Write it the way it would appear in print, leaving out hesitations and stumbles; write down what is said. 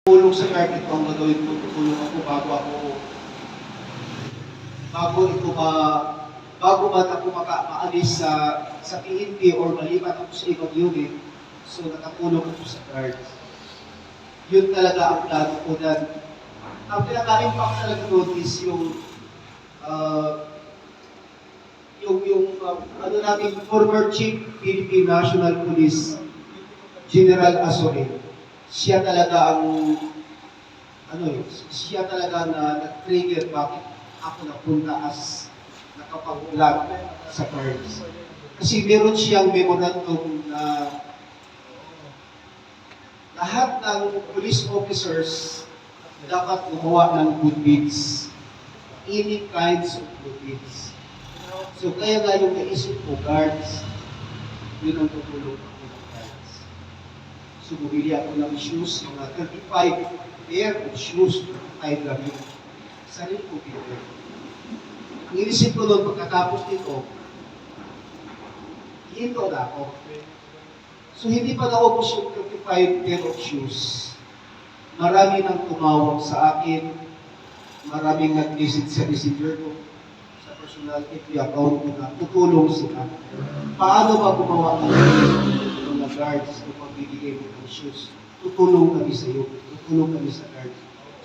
Tulong sa guard ito ang gagawin ko, tutulong ako bago man ako maalis sa PNP or malipat ako sa ibang unit, so nakatulong ako sa guard. Yun talaga ang plano ko na ang pinaka-impact talaga doon is ano natin, former Chief Philippine National Police General Azorin. Siya talaga siya talaga na nag-trigger bakit ako napunta as nakapag-vlog sa cards. Kasi meron siyang memorandum na lahat ng police officers dapat gumawa ng good deeds. Any kinds of good deeds. So kaya nga yung naisip ko, guards, yun ang tutulong ako ng guards. So bumili ako ng shoes, mga 35 pair of shoes, 35 lang yun. Sarili ko bibili. Ang inisip ko noon, pagkatapos nito, hinto na ako. So hindi pa naubos yung 35 pair of shoes. Marami nang tumawag sa akin, maraming nag-visit sa messenger ko, sa personal FB account ko na tutulong sila. Paano ba gumawa ng mga guards kung pagbibigay mo ng shoes? Tutulong kami sa iyo, tutulong kami sa guards.